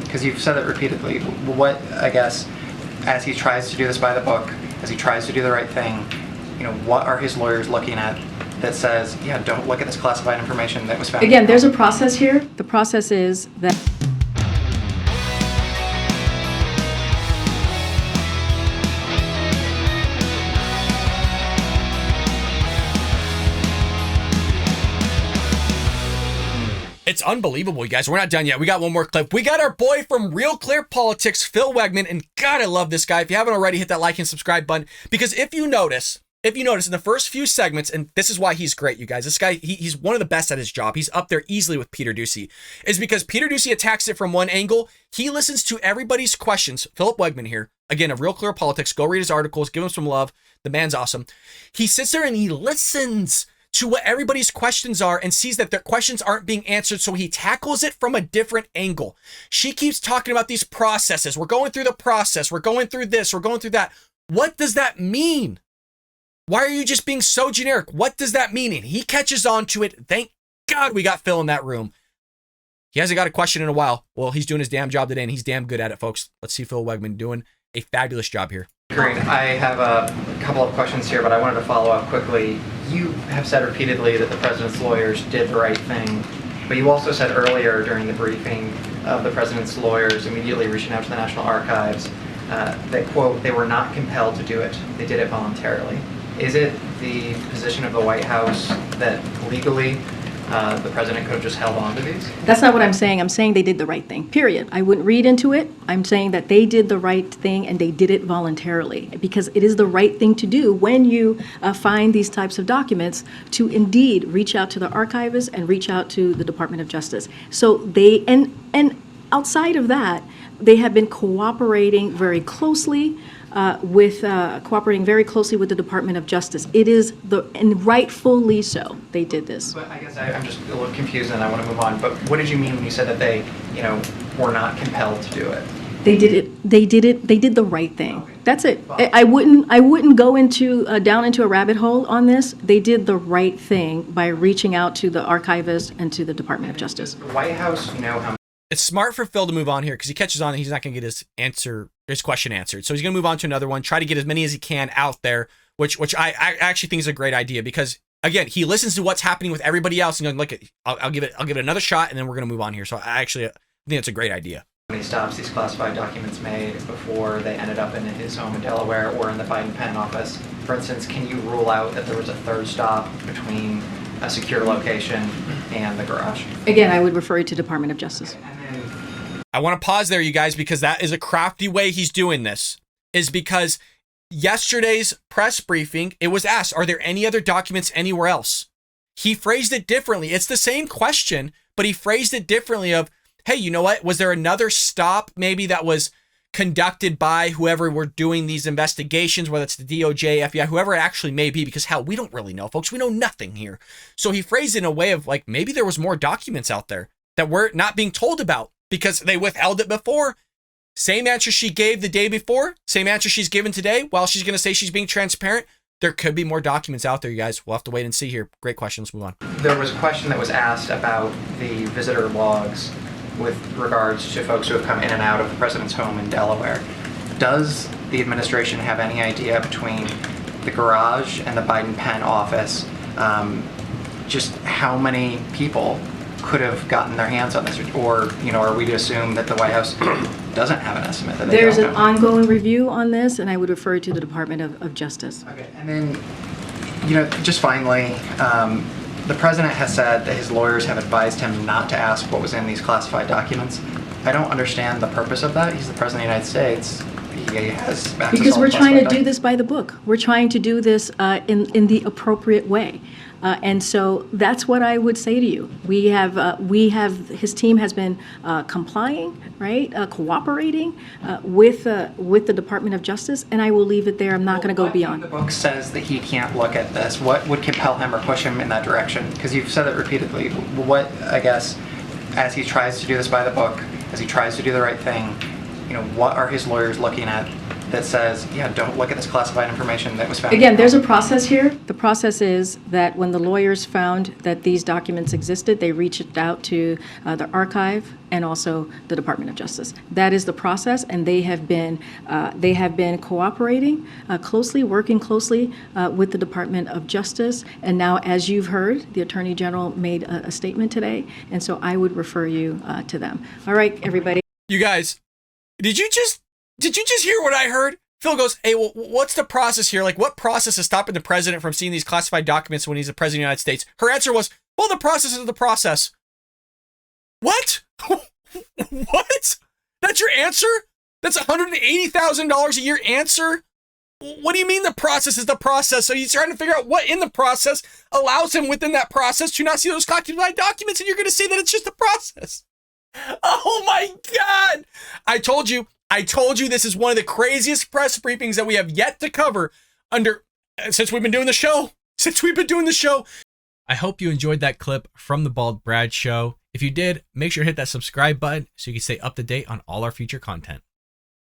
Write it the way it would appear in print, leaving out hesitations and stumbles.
because you've said it repeatedly. What, I guess, as he tries to do this by the book, as he tries to do the right thing, what are his lawyers looking at that says, yeah, don't look at this classified information that was found? Again, there's a process here. The process is that it's unbelievable, you guys. We're not done yet. We got one more clip. We got our boy from Real Clear Politics, Phil Wegman, and God, I love this guy. If you haven't already, hit that like and subscribe button, because if you notice in the first few segments, and this is why he's great, you guys, this guy, he's one of the best at his job. He's up there easily with Peter Doocy, is because Peter Doocy attacks it from one angle. He listens to everybody's questions. Philip Wegman here, again, of Real Clear Politics. Go read his articles. Give him some love. The man's awesome. He sits there and he listens to what everybody's questions are and sees that their questions aren't being answered, so he tackles it from a different angle. She keeps talking about these processes. We're going through the process. We're going through this. We're going through that. What does that mean? Why are you just being so generic? What does that mean? And he catches on to it. Thank God we got Phil in that room. He hasn't got a question in a while. Well, he's doing his damn job today, and he's damn good at it, folks. Let's see Phil Wegman doing a fabulous job here. Karine, I have a couple of questions here, but I wanted to follow up quickly. You have said repeatedly that the president's lawyers did the right thing, but you also said earlier during the briefing of the president's lawyers immediately reaching out to the National Archives that, quote, they were not compelled to do it. They did it voluntarily. Is it the position of the White House that legally the president could have just held on to these? that's not what I'm saying. I'm saying they did the right thing, period. I wouldn't read into it. I'm saying that they did the right thing and they did it voluntarily, because it is the right thing to do when you find these types of documents, to indeed reach out to the archivists and reach out to the Department of Justice. So they, and outside of that, they have been cooperating very closely with the Department of Justice. It is and rightfully so, they did this. But I guess I'm just a little confused and I want to move on. But what did you mean when you said that they, were not compelled to do it? They did the right thing. Okay. That's it. I wouldn't go down into a rabbit hole on this. They did the right thing by reaching out to the archivists and to the Department of Justice. Does the White House know how? It's smart for Phil to move on here because he catches on and he's not going to get his question answered. So he's going to move on to another one, try to get as many as he can out there, which I actually think is a great idea, because again, he listens to what's happening with everybody else and going, look, I'll give it another shot, and then we're going to move on here. So I think it's a great idea. Many stops these classified documents made before they ended up in his home in Delaware or in the Biden pen office. For instance, can you rule out that there was a third stop between a secure location and the garage? Again, I would refer you to Department of Justice. I want to pause there, you guys, because that is a crafty way he's doing this, is because yesterday's press briefing, it was asked, are there any other documents anywhere else? He phrased it differently. It's the same question, but he phrased it differently of, hey, you know what? Was there another stop maybe that was conducted by whoever were doing these investigations, whether it's the DOJ, FBI, whoever it actually may be, because hell, we don't really know, folks. We know nothing here. So he phrased it in a way of like, maybe there was more documents out there that we're not being told about because they withheld it before. Same answer she gave the day before, same answer she's given today. While she's going to say she's being transparent, there could be more documents out there, you guys. We'll have to wait and see here. Great question. Let's move on. There was a question that was asked about the visitor logs with regards to folks who have come in and out of the president's home in Delaware. Does the administration have any idea between the garage and the Biden pen office just how many people could have gotten their hands on this? Or, are we to assume that the White House doesn't have an estimate? That There's an ongoing review on this, and I would refer you to the Department of Justice. Okay, and then, just finally, the president has said that his lawyers have advised him not to ask what was in these classified documents. I don't understand the purpose of that. He's the president of the United States. He has access Because to all we're trying to do classified this by the book. We're trying to do this in the appropriate way. And so that's what I would say to you. His team has been complying, right, cooperating with the Department of Justice, and I will leave it there. I'm not going to go beyond. The book says that he can't look at this. What would compel him or push him in that direction? Because you've said it repeatedly. What, I guess, as he tries to do this by the book, as he tries to do the right thing, what are his lawyers looking at that says, yeah, don't look at this classified information that was found? Again, there's a process here. The process is that when the lawyers found that these documents existed, they reached out to the archive and also the Department of Justice. That is the process, and they have been cooperating closely, working closely with the Department of Justice. And now, as you've heard, the Attorney General made a statement today, and so I would refer you to them. All right, everybody. You guys, did you just hear what I heard? Phil goes, hey, well, what's the process here? Like, what process is stopping the president from seeing these classified documents when he's the president of the United States? Her answer was, well, the process is the process. What? What? That's your answer? That's $180,000 a year answer? What do you mean the process is the process? So he's trying to figure out what in the process allows him within that process to not see those classified documents, and you're going to say that it's just the process. Oh my God. I told you this is one of the craziest press briefings that we have yet to cover since we've been doing the show. I hope you enjoyed that clip from the Bald Brad Show. If you did, make sure to hit that subscribe button so you can stay up to date on all our future content.